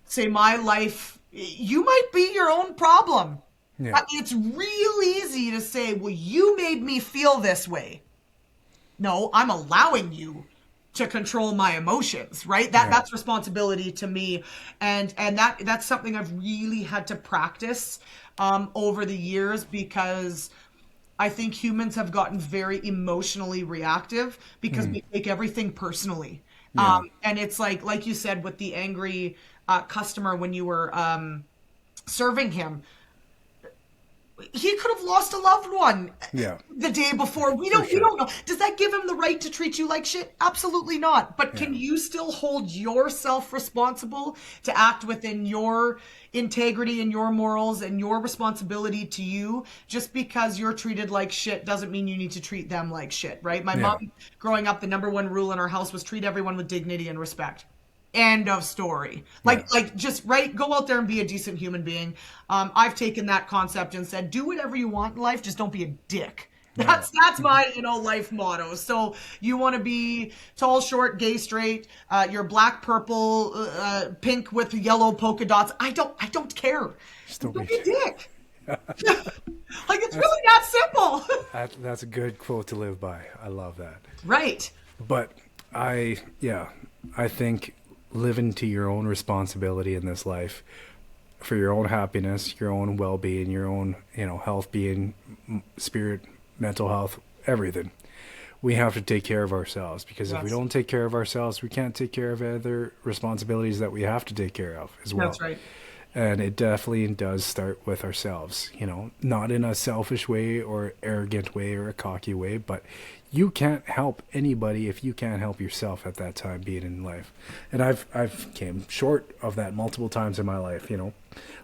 say my life, you might be your own problem. Yeah. It's real easy to say, well, you made me feel this way. No, I'm allowing you to control my emotions, right? That's responsibility to me. And that's something I've really had to practice over the years, because I think humans have gotten very emotionally reactive because we take everything personally. Yeah. And it's like you said, with the angry customer when you were serving him, he could have lost a loved one Yeah. the day before. We For don't sure. know. Does that give him the right to treat you like shit? Absolutely not. But can Yeah. you still hold yourself responsible to act within your integrity and your morals and your responsibility to you? Just because you're treated like shit doesn't mean you need to treat them like shit, right? My Yeah. mom, growing up, the number one rule in our house was treat everyone with dignity and respect. End of story. Yeah. Like just right, go out there and be a decent human being. I've taken that concept and said, do whatever you want in life, just don't be a dick. That's my life motto. So you want to be tall, short, gay, straight, you're black, purple, pink with yellow polka dots. I don't care. Just Don't don't be a be. dick. Like it's really that simple. That's a good quote to live by. I love that. Right. But I think living to your own responsibility in this life for your own happiness, your own well-being, your own, health, being, spirit, mental health, everything. We have to take care of ourselves, because if we Yes. don't take care of ourselves, we can't take care of other responsibilities that we have to take care of as well. That's right. And it definitely does start with ourselves, not in a selfish way or arrogant way or a cocky way, but you can't help anybody if you can't help yourself at that time being in life. And I've came short of that multiple times in my life.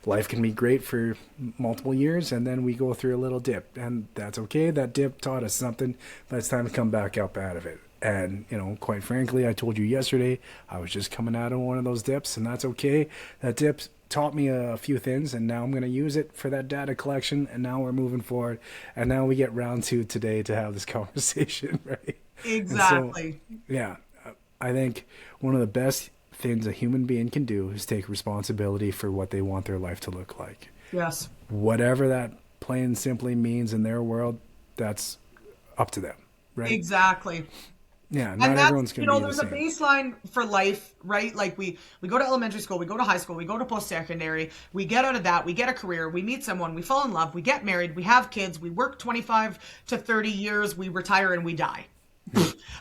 Life can be great for multiple years, and then we go through a little dip, and that's okay. That dip taught us something, but it's time to come back up out of it. And, quite frankly, I told you yesterday, I was just coming out of one of those dips, and that's okay. That dip taught me a few things, and now I'm going to use it for that data collection, and now we're moving forward. And now we get round two today to have this conversation, right? Exactly. So, yeah, I think one of the best things a human being can do is take responsibility for what they want their life to look like. Yes. Whatever that plain and simply means in their world, that's up to them, right? Exactly. Yeah, not And everyone's that's, going to be the there's same. a baseline for life, right? Like we go to elementary school, we go to high school, we go to post-secondary, we get out of that, we get a career, we meet someone, we fall in love, we get married, we have kids, we work 25 to 30 years, we retire and we die.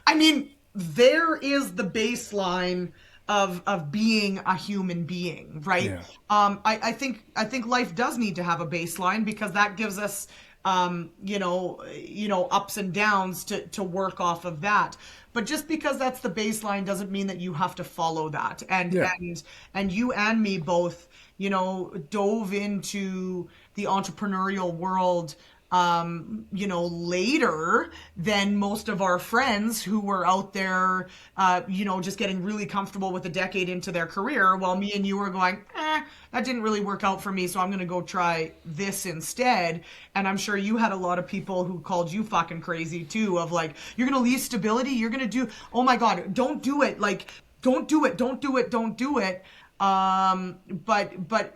I mean, there is the baseline of being a human being, right? Yeah. I think life does need to have a baseline, because that gives us ups and downs to work off of that. But just because that's the baseline doesn't mean that you have to follow that. And Yeah. and you and me both, dove into the entrepreneurial world later than most of our friends who were out there, just getting really comfortable with a decade into their career, while me and you were going, that didn't really work out for me, so I'm going to go try this instead. And I'm sure you had a lot of people who called you fucking crazy too, of like, you're going to leave stability, you're going to do, oh my God, don't do it. Like, don't do it. But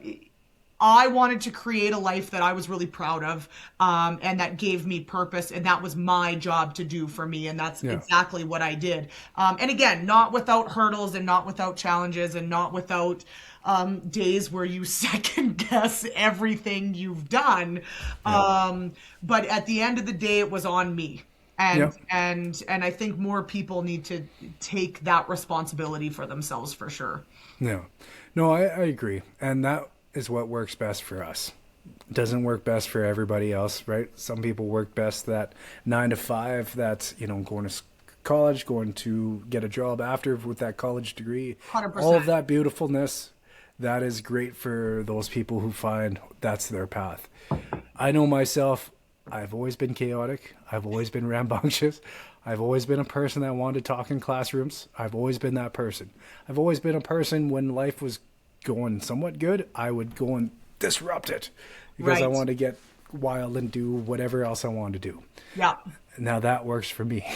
I wanted to create a life that I was really proud of, and that gave me purpose, and that was my job to do for me, and that's exactly what I did. And again, not without hurdles, and not without challenges, and not without days where you second guess everything you've done. But at the end of the day, it was on me. And I think more people need to take that responsibility for themselves, for sure. No, I agree. And that is what works best for us. It doesn't work best for everybody else, right? Some people work best that 9 to 5, that's, going to college, going to get a job after with that college degree. 100%. All of that beautifulness, that is great for those people who find that's their path. I know myself, I've always been chaotic. I've always been rambunctious. I've always been a person that wanted to talk in classrooms. I've always been that person. I've always been a person, when life was going somewhat good, I would go and disrupt it, because I wanted to get wild and do whatever else I wanted to do. Yeah. Now that works for me.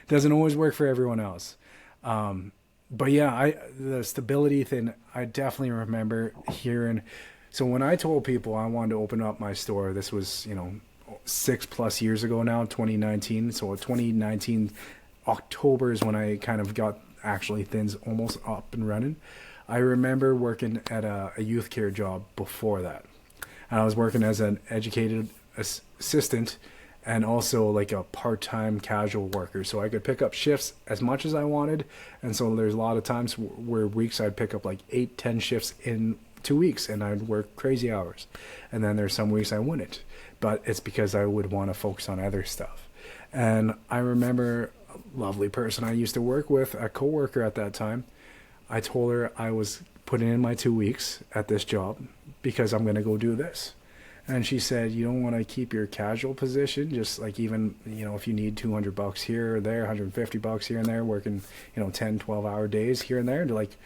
Doesn't always work for everyone else. But yeah, the stability thing, I definitely remember hearing. So when I told people I wanted to open up my store, this was, 6+ years ago now, 2019. So 2019 October is when I kind of got actually things almost up and running. I remember working at a youth care job before that. And I was working as an educated assistant, and also like a part-time casual worker. So I could pick up shifts as much as I wanted. And so there's a lot of times where weeks I'd pick up like 8-10 shifts in 2 weeks and I'd work crazy hours. And then there's some weeks I wouldn't. But it's because I would want to focus on other stuff. And I remember a lovely person I used to work with, a coworker at that time. I told her I was putting in my 2 weeks at this job because I'm going to go do this. And she said, you don't want to keep your casual position, just like even, if you need $200 here or there, $150 here and there, working, 10, 12-hour days here and there. And like,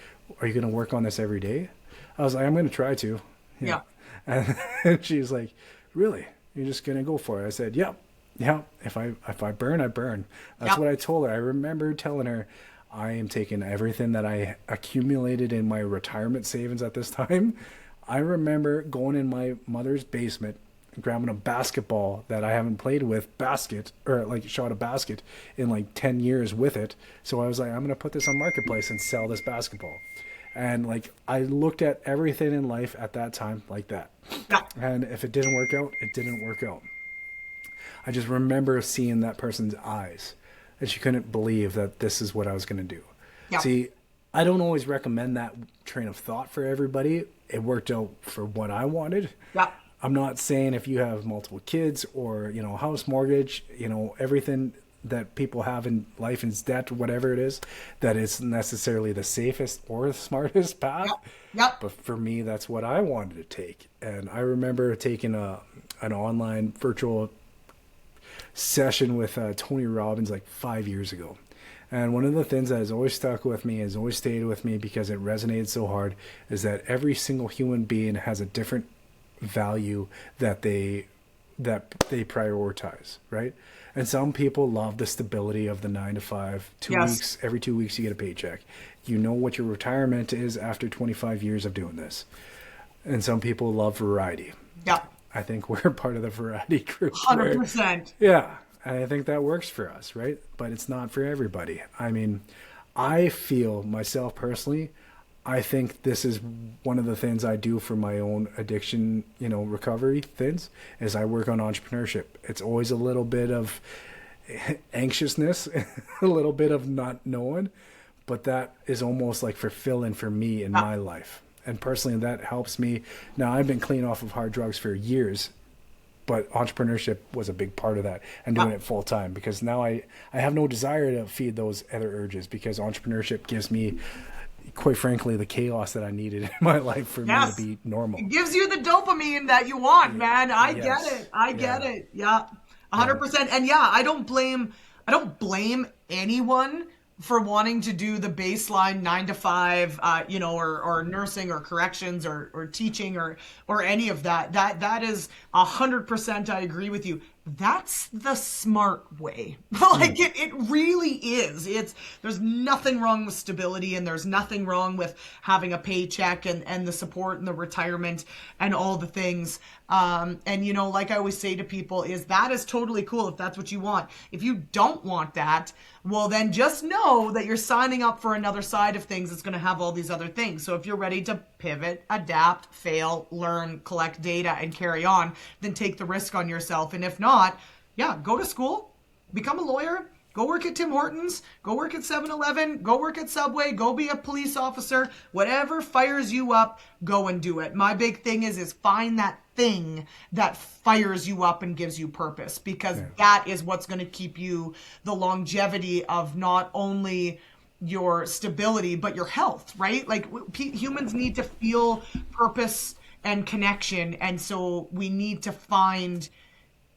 are you going to work on this every day? I was like, I'm going to try to. Yeah. And she's like, really? You're just going to go for it? I said, yep. If I burn, I burn. That's what I told her. I remember telling her, I am taking everything that I accumulated in my retirement savings at this time. I remember going in my mother's basement, grabbing a basketball that I haven't played with, shot a basket in like 10 years with it. So I was like, I'm going to put this on Marketplace and sell this basketball. And like, I looked at everything in life at that time like that. Yeah. And if it didn't work out, it didn't work out. I just remember seeing that person's eyes, and she couldn't believe that this is what I was going to do. Yeah. See, I don't always recommend that train of thought for everybody. It worked out for what I wanted. Yeah. I'm not saying if you have multiple kids or, house mortgage, everything that people have in life is debt, whatever it is, that it's necessarily the safest or the smartest path. Yep. But for me, that's what I wanted to take. And I remember taking an online virtual session with Tony Robbins like 5 years ago. And one of the things that has always stuck with me, has always stayed with me because it resonated so hard, is that every single human being has a different value that they prioritize, right? And some people love the stability of the 9 to 5, 2 weeks, every 2 weeks you get a paycheck. You know what your retirement is after 25 years of doing this. And some people love variety. Yeah. I think we're part of the variety group. 100%. Yeah. And I think that works for us, right? But it's not for everybody. I mean, I feel myself personally, I think this is one of the things I do for my own addiction, recovery things, is I work on entrepreneurship. It's always a little bit of anxiousness, a little bit of not knowing, but that is almost like fulfilling for me in my life. And personally, that helps me. Now, I've been clean off of hard drugs for years, but entrepreneurship was a big part of that, and doing it full time, because now I have no desire to feed those other urges, because entrepreneurship gives me, quite frankly, the chaos that I needed in my life for me to be normal. It gives you the dopamine that you want, man. I get it. I get it. Yeah. 100%. And I don't blame anyone for wanting to do the baseline 9 to 5, or nursing or corrections or teaching or any of that. That is 100%. I agree with you. That's the smart way. Like it really is. There's nothing wrong with stability, and there's nothing wrong with having a paycheck and the support and the retirement and all the things. Like I always say to people, that is totally cool if that's what you want. If you don't want that, well, then just know that you're signing up for another side of things that's going to have all these other things. So if you're ready to pivot, adapt, fail, learn, collect data, and carry on, then take the risk on yourself. And if not, go to school, become a lawyer, go work at Tim Hortons, go work at 7-Eleven, go work at Subway, go be a police officer, whatever fires you up, go and do it. My big thing is find that thing that fires you up and gives you purpose, because that is what's going to keep you the longevity of not only your stability, but your health, right? Like humans need to feel purpose and connection. And so we need to find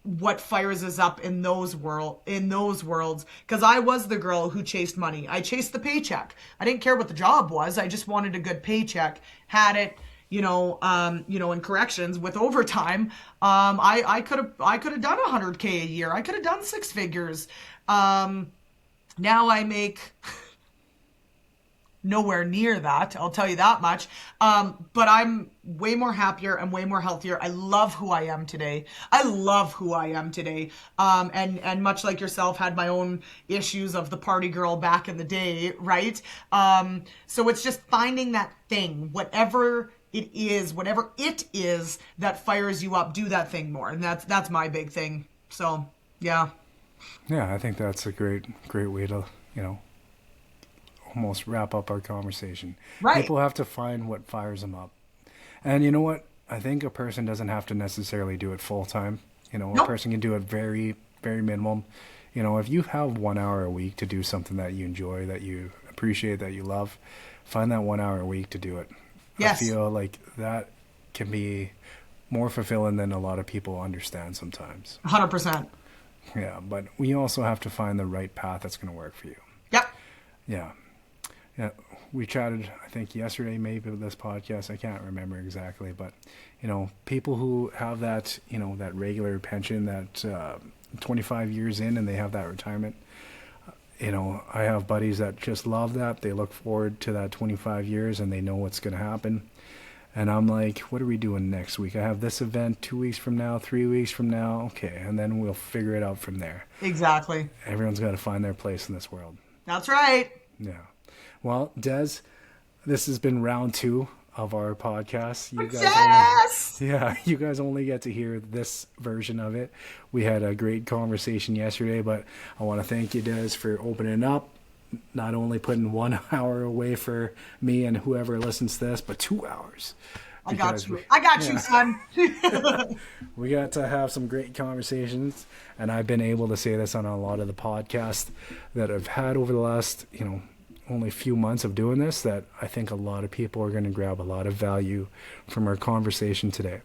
what fires us up in those worlds. Because I was the girl who chased money. I chased the paycheck. I didn't care what the job was. I just wanted a good paycheck. Had it, in corrections with overtime. I could have done $100K a year. I could have done 6 figures. Now I make nowhere near that. I'll tell you that much. But I'm way more happier and way more healthier. I love who I am today. And much like yourself, had my own issues of the party girl back in the day, right? So it's just finding that thing, whatever it is that fires you up, do that thing more. And that's my big thing. So, yeah. Yeah, I think that's a great way to, almost wrap up our conversation. Right. People have to find what fires them up. And you know what? I think a person doesn't have to necessarily do it full time. You know, a person can do it very, very minimum. You know, if you have 1 hour a week to do something that you enjoy, that you appreciate, that you love, find that 1 hour a week to do it. Yes. I feel like that can be more fulfilling than a lot of people understand sometimes. 100%. Yeah, but we also have to find the right path that's going to work for you. Yep. Yeah. Yeah. We chatted, I think, yesterday, maybe with this podcast. I can't remember exactly, but, you know, people who have that, you know, that regular pension, that 25 years in and they have that retirement, you know, I have buddies that just love that. They look forward to that 25 years and they know what's going to happen. And I'm like, what are we doing next week? I have this event 2 weeks from now, 3 weeks from now. Okay. And then we'll figure it out from there. Exactly. Everyone's got to find their place in this world. That's right. Yeah. Well, Dez, this has been round 2 of our podcast. You guys only get to hear this version of it. We had a great conversation yesterday, but I want to thank you, Dez, for opening up, not only putting 1 hour away for me and whoever listens to this, but 2 hours. I got you, son. We got to have some great conversations, and I've been able to say this on a lot of the podcasts that I've had over the last, you know, only a few months of doing this, that I think a lot of people are going to grab a lot of value from our conversation today.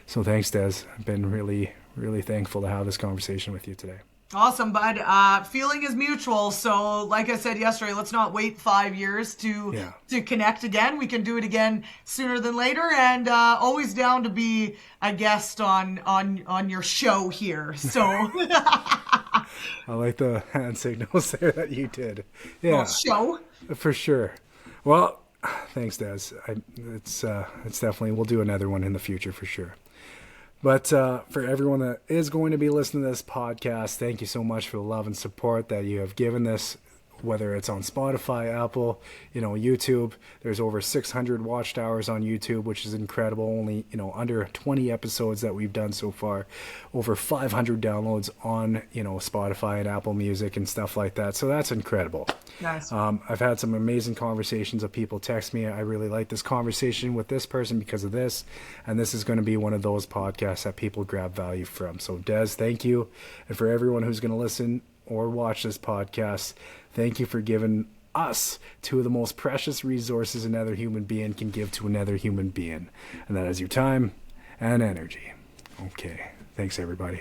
So thanks, Dez. I've been really, really thankful to have this conversation with you today. Awesome, bud. Feeling is mutual. So like I said yesterday, let's not wait 5 years to connect again. We can do it again sooner than later, and always down to be a guest on your show here. So I like the hand signals there that you did. Yeah, show for sure. Well, thanks, Dez. It's definitely, we'll do another one in the future for sure. But for everyone that is going to be listening to this podcast, thank you so much for the love and support that you have given this, whether it's on Spotify, Apple, you know, YouTube. There's over 600 watched hours on YouTube, which is incredible. Only, you know, under 20 episodes that we've done so far. Over 500 downloads on, you know, Spotify and Apple Music and stuff like that. So that's incredible. Nice. I've had some amazing conversations of people text me. I really like this conversation with this person because of this. And this is going to be one of those podcasts that people grab value from. So Dez, thank you. And for everyone who's going to listen or watch this podcast, thank you for giving us 2 of the most precious resources another human being can give to another human being. And that is your time and energy. Okay. Thanks, everybody.